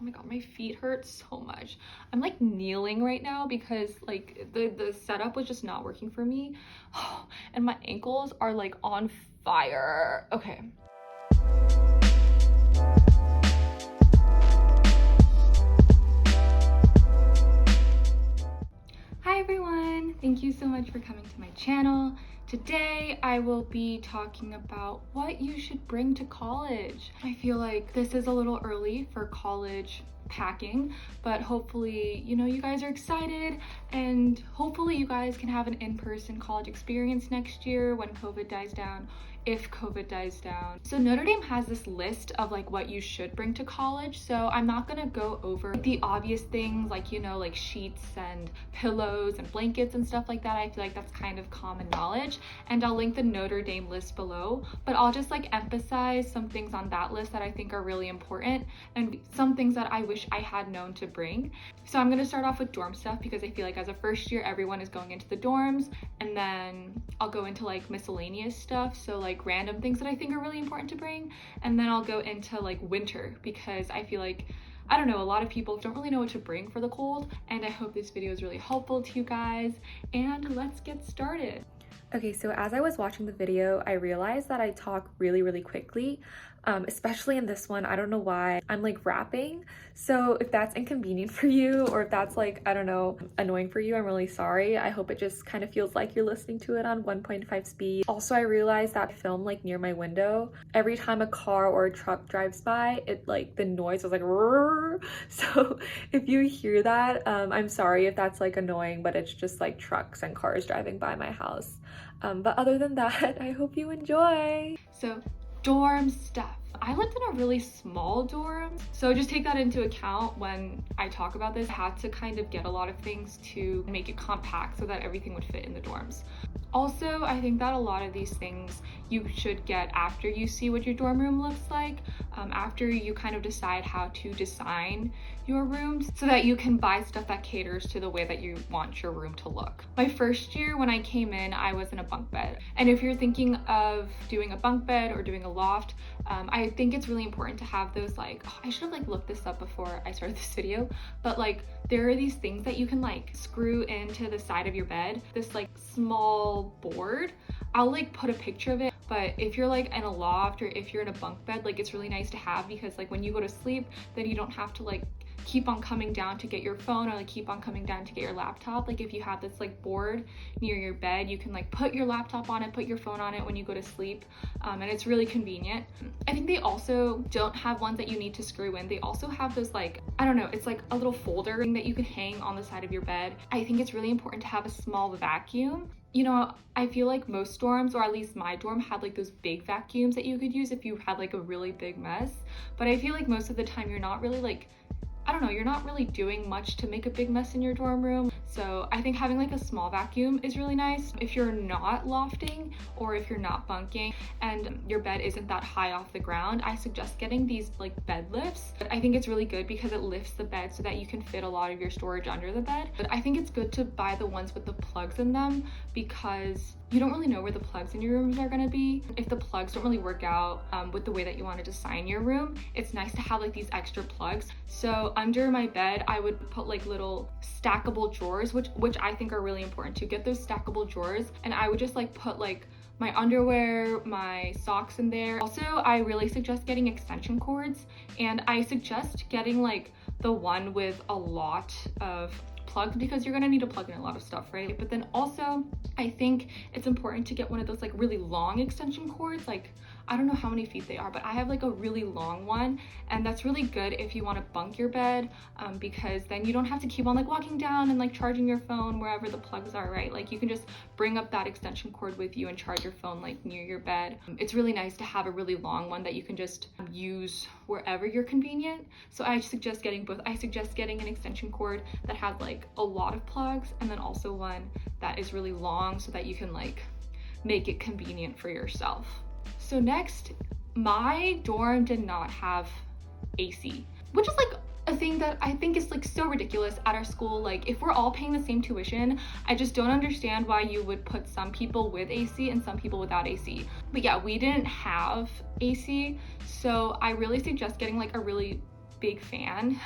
Oh my god, my feet hurt so much. I'm like kneeling right now because like the setup was just not working for me. And my ankles are like on fire. Okay. Hi everyone, thank you so much for coming to my channel. Today I will be talking about what you should bring to college. I feel like this is a little early for college packing, but hopefully, you guys are excited and hopefully you guys can have an in-person college experience next year when COVID dies down, if COVID dies down. So Notre Dame has this list of like what you should bring to college. So I'm not gonna go over the obvious things like, like sheets and pillows and blankets and stuff like that. I feel like that's kind of common knowledge. And I'll link the Notre Dame list below, but I'll just like emphasize some things on that list that I think are really important and some things that I wish I had known to bring. So I'm gonna start off with dorm stuff because I feel like as a first year, everyone is going into the dorms, and then I'll go into like miscellaneous stuff. So like random things that I think are really important to bring. And then I'll go into like winter because I feel like, I don't know, a lot of people don't really know what to bring for the cold. And I hope this video is really helpful to you guys. And let's get started. Okay, so as I was watching the video, I realized that I talk really quickly, especially in this one. I don't know why. I'm like rapping. So if that's inconvenient for you or if that's like, I don't know, annoying for you, I'm really sorry. I hope it just kind of feels like you're listening to it on 1.5 speed. Also, I realized that I film like near my window. Every time a car or a truck drives by, it like the noise was like, rrr. So if you hear that, I'm sorry if that's like annoying, but it's just like trucks and cars driving by my house. But other than that, I hope you enjoy. So dorm stuff. I lived in a really small dorm, so just take that into account when I talk about this. I had to kind of get a lot of things to make it compact so that everything would fit in the dorms. Also, I think that a lot of these things you should get after you see what your dorm room looks like, after you kind of decide how to design your rooms so that you can buy stuff that caters to the way that you want your room to look. My first year when I came in, I was in a bunk bed. And if you're thinking of doing a bunk bed or doing a loft, I think it's really important to have those like, I should have like looked this up before I started this video, but like there are these things that you can like screw into the side of your bed, this like small board. I'll like put a picture of it, but if you're like in a loft or if you're in a bunk bed, like it's really nice to have because like when you go to sleep, then you don't have to like keep on coming down to get your phone or like keep on coming down to get your laptop. Like if you have this like board near your bed, you can like put your laptop on it, put your phone on it when you go to sleep, and it's really convenient. I think they also don't have ones that you need to screw in. They also have those like, I don't know, it's like a little folder that you can hang on the side of your bed. I think it's really important to have a small vacuum. I feel like most dorms, or at least my dorm, had like those big vacuums that you could use if you had like a really big mess. But I feel like most of the time you're not really like, I don't know, you're not really doing much to make a big mess in your dorm room. So I think having like a small vacuum is really nice. If you're not lofting or if you're not bunking and your bed isn't that high off the ground, I suggest getting these like bed lifts. I think it's really good because it lifts the bed so that you can fit a lot of your storage under the bed. But I think it's good to buy the ones with the plugs in them because you don't really know where the plugs in your rooms are gonna be. If the plugs don't really work out with the way that you want to design your room, it's nice to have like these extra plugs. So under my bed, I would put like little stackable drawers, which I think are really important to get those stackable drawers. And I would just like put like my underwear, my socks in there. Also, I really suggest getting extension cords, and I suggest getting like the one with a lot of plugs because you're gonna need to plug in a lot of stuff, right? But then also I think it's important to get one of those like really long extension cords. Like I don't know how many feet they are, but I have like a really long one, and that's really good if you want to bunk your bed, because then you don't have to keep on like walking down and like charging your phone wherever the plugs are, right? Like you can just bring up that extension cord with you and charge your phone like near your bed. It's really nice to have a really long one that you can just use wherever you're convenient. So I suggest getting both. I suggest getting an extension cord that has like a lot of plugs, and then also one that is really long so that you can like make it convenient for yourself. So next, my dorm did not have AC, which is like a thing that I think is like so ridiculous at our school. Like if we're all paying the same tuition, I just don't understand why you would put some people with AC and some people without AC. But yeah, we didn't have AC, so I really suggest getting like a really big fan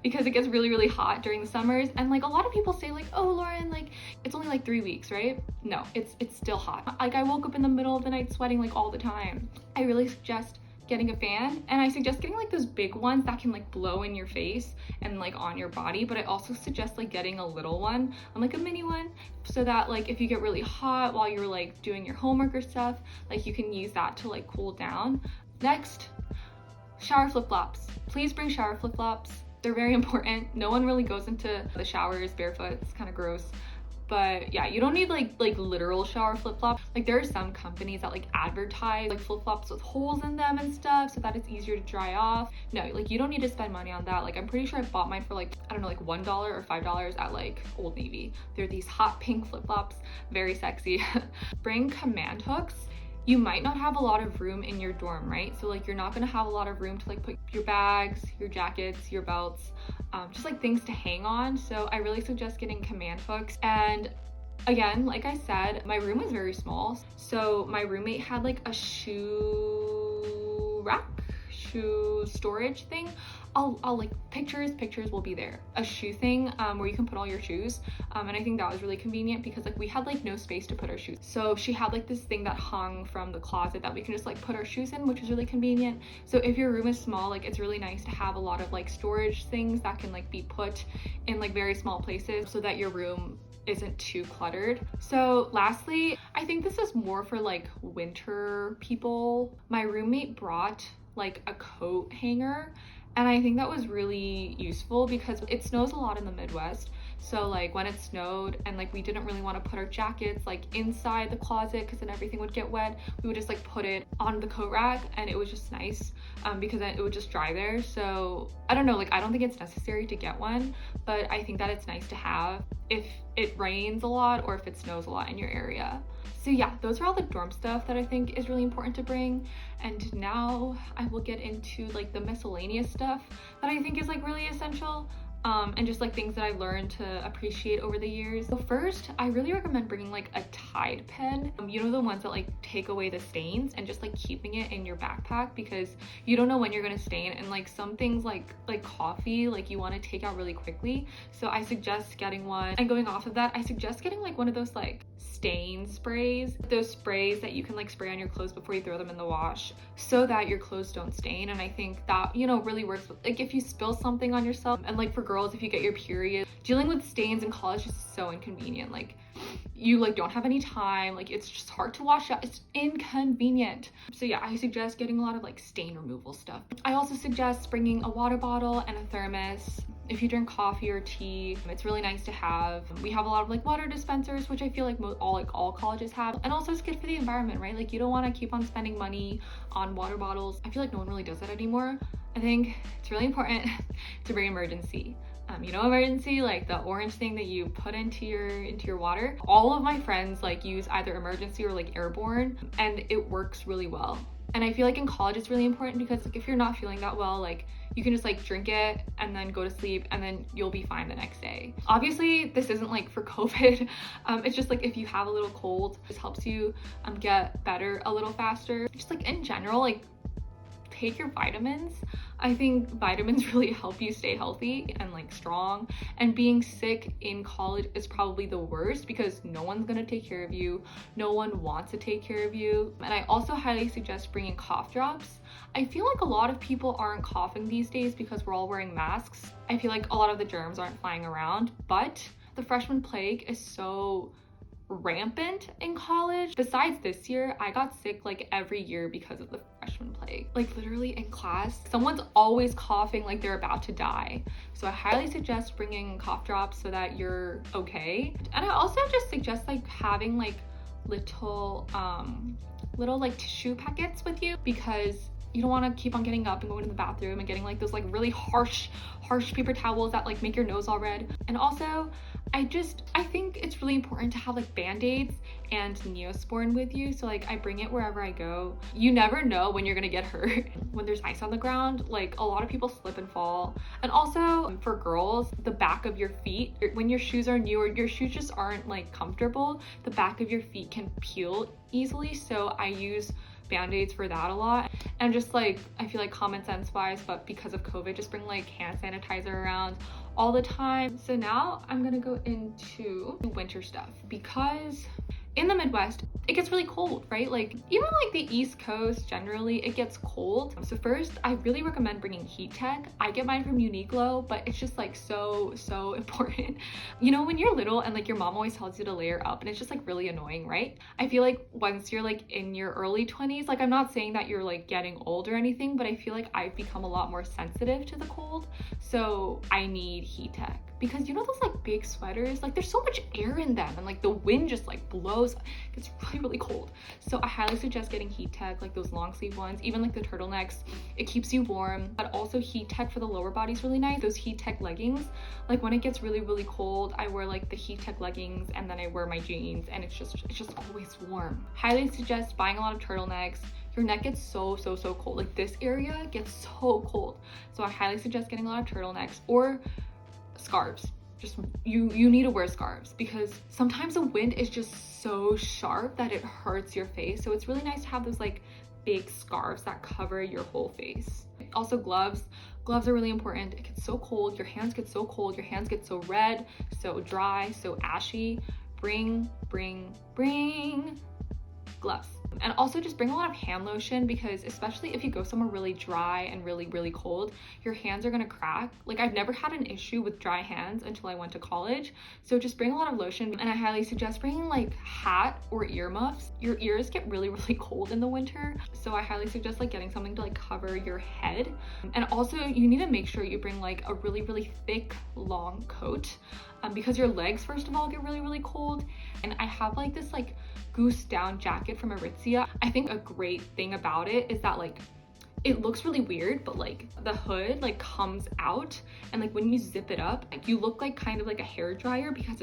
because it gets really, really hot during the summers. And like a lot of people say like, oh Lauren, like it's only like 3 weeks, right? No, it's still hot. Like I woke up in the middle of the night sweating like all the time. I really suggest getting a fan, and I suggest getting like those big ones that can like blow in your face and like on your body, but I also suggest like getting a little one, like a mini one, so that like if you get really hot while you're like doing your homework or stuff, like you can use that to like cool down. Next, shower flip-flops. Please bring shower flip-flops. They're very important. No one really goes into the showers barefoot. It's kind of gross. But yeah, you don't need like literal shower flip-flops. Like there are some companies that like advertise like flip-flops with holes in them and stuff so that it's easier to dry off. No, like you don't need to spend money on that. Like I'm pretty sure I bought mine for like, I don't know, like $1 or $5 at like Old Navy. They're these hot pink flip-flops, very sexy. Bring command hooks. You might not have a lot of room in your dorm, right? So like you're not gonna have a lot of room to like put your bags, your jackets, your belts, just like things to hang on. So I really suggest getting command hooks. And again, like I said, my room was very small. So my roommate had like a shoe rack, shoe storage thing. I'll like pictures will be there. A shoe thing where you can put all your shoes. And I think that was really convenient because like we had like no space to put our shoes. So she had like this thing that hung from the closet that we can just like put our shoes in, which is really convenient. So if your room is small, like it's really nice to have a lot of like storage things that can like be put in like very small places so that your room isn't too cluttered. So lastly, I think this is more for like winter people. My roommate brought like a coat hanger, and I think that was really useful because it snows a lot in the Midwest. So like when it snowed and like we didn't really want to put our jackets like inside the closet because then everything would get wet, we would just like put it on the coat rack, and it was just nice because then it would just dry there. So I don't know, like I don't think it's necessary to get one, but I think that it's nice to have if it rains a lot or if it snows a lot in your area. So yeah, those are all the dorm stuff that I think is really important to bring. And now I will get into like the miscellaneous stuff that I think is like really essential. And just like things that I've learned to appreciate over the years. So first, I really recommend bringing like a Tide pen. You know, the ones that like take away the stains, and just like keeping it in your backpack because you don't know when you're gonna stain, and like some things like coffee, like you want to take out really quickly. So I suggest getting one. And going off of that, I suggest getting like one of those like stain sprays, those sprays that you can like spray on your clothes before you throw them in the wash so that your clothes don't stain. And I think that, you know, really works with, like if you spill something on yourself, and like for girls, if you get your period, dealing with stains in college is so inconvenient. Like you like don't have any time, like it's just hard to wash out, it's inconvenient. So yeah, I suggest getting a lot of like stain removal stuff. I also suggest bringing a water bottle and a thermos. If you drink coffee or tea, it's really nice to have. We have a lot of like water dispensers, which I feel like all colleges have. And also it's good for the environment, right? Like you don't want to keep on spending money on water bottles. I feel like no one really does that anymore. I think it's really important to bring emergency. You know, emergency, like the orange thing that you put into your water. All of my friends like use either emergency or like airborne, and it works really well. And I feel like in college it's really important because like if you're not feeling that well, like you can just like drink it and then go to sleep, and then you'll be fine the next day. Obviously this isn't like for COVID. It's just like if you have a little cold, this helps you get better a little faster. Just like in general, like take your vitamins. I think vitamins really help you stay healthy and like strong. And being sick in college is probably the worst because no one's gonna take care of you. No one wants to take care of you. And I also highly suggest bringing cough drops. I feel like a lot of people aren't coughing these days because we're all wearing masks. I feel like a lot of the germs aren't flying around, but the freshman plague is so rampant in college. Besides this year, I got sick like every year because of the freshman plague. Like literally in class, someone's always coughing like they're about to die. So I highly suggest bringing cough drops so that you're okay. And I also just suggest like having like little like tissue packets with you because you don't want to keep on getting up and going to the bathroom and getting like those like really harsh paper towels that like make your nose all red. And also I think it's really important to have like band-aids and Neosporin with you. So like I bring it wherever I go. You never know when you're gonna get hurt. When there's ice on the ground, like a lot of people slip and fall. And also for girls, the back of your feet, when your shoes are new or your shoes just aren't like comfortable, the back of your feet can peel easily. So I use band-aids for that a lot. And just like, I feel like common sense wise, but because of COVID, just bring like hand sanitizer around all the time. So now I'm gonna go into winter stuff, because in the Midwest, it gets really cold, right? Like even like the East Coast, generally it gets cold. So first, I really recommend bringing heat tech. I get mine from Uniqlo, but it's just like so important. You know, when you're little and like your mom always tells you to layer up, and it's just like really annoying, right? I feel like once you're like in your early 20s, like I'm not saying that you're like getting old or anything, but I feel like I've become a lot more sensitive to the cold. So I need heat tech, because you know those like big sweaters, like there's so much air in them and like the wind just like blows. It's really cold. So I highly suggest getting heat tech, like those long sleeve ones, even like the turtlenecks. It keeps you warm. But also heat tech for the lower body is really nice. Those heat tech leggings, like when it gets really cold, I wear like the heat tech leggings and then I wear my jeans, and it's just always warm. Highly suggest buying a lot of turtlenecks. Your neck gets so cold. Like this area gets so cold. So I highly suggest getting a lot of turtlenecks or scarves. Just you need to wear scarves, because sometimes the wind is just so sharp that it hurts your face. So it's really nice to have those like big scarves that cover your whole face. Also gloves are really important. It gets so cold, your hands get so cold, your hands get so red, so dry, so ashy. Bring gloves. And also just bring a lot of hand lotion, because especially if you go somewhere really dry and really cold, your hands are gonna crack. Like I've never had an issue with dry hands until I went to college. So just bring a lot of lotion, and I highly suggest bringing like hat or earmuffs. Your ears get really cold in the winter. So I highly suggest like getting something to like cover your head. And also you need to make sure you bring like a really thick long coat, because your legs first of all get really cold. And I have like this like goose down jacket from Aritzia. I think a great thing about it is that like it looks really weird, but like the hood like comes out, and like when you zip it up, like you look like kind of like a hair dryer, because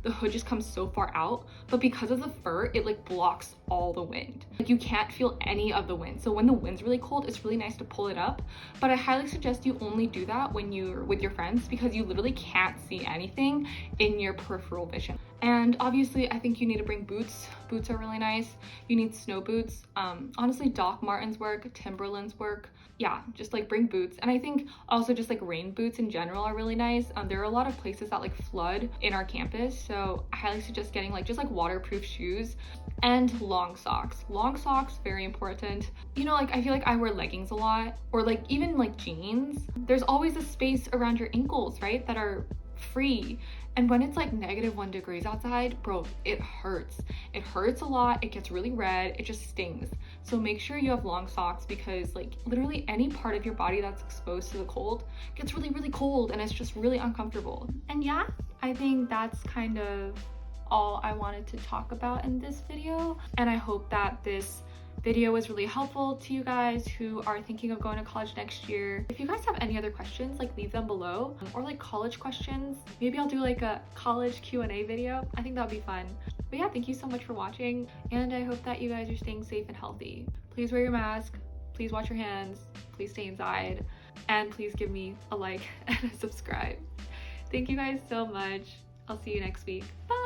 the hood just comes so far out. But because of the fur, it like blocks all the wind. Like you can't feel any of the wind. So when the wind's really cold, it's really nice to pull it up. But I highly suggest you only do that when you're with your friends, because you literally can't see anything in your peripheral vision. And obviously I think you need to bring boots. Boots are really nice. You need snow boots. Honestly, Doc Martens work, Timberlands work. Yeah, just like bring boots. And I think also just like rain boots in general are really nice. There are a lot of places that like flood in our campus, so I highly suggest getting like just like waterproof shoes. And long socks. Long socks, very important. You know, like I feel like I wear leggings a lot, or like even like jeans. There's always a space around your ankles, right, that are free. And when it's like -1 degrees outside, bro, it hurts. It hurts a lot. It gets really red. It just stings. So make sure you have long socks, because like literally any part of your body that's exposed to the cold gets really cold, and it's just really uncomfortable. And yeah, I think that's kind of all I wanted to talk about in this video. And I hope that this video was really helpful to you guys who are thinking of going to college next year. If you guys have any other questions, like leave them below, or like college questions. Maybe I'll do like a college Q&A video. I think that'll be fun. But yeah, thank you so much for watching, and I hope that you guys are staying safe and healthy. Please wear your mask, please wash your hands, please stay inside, and please give me a like and a subscribe. Thank you guys so much. I'll see you next week. Bye!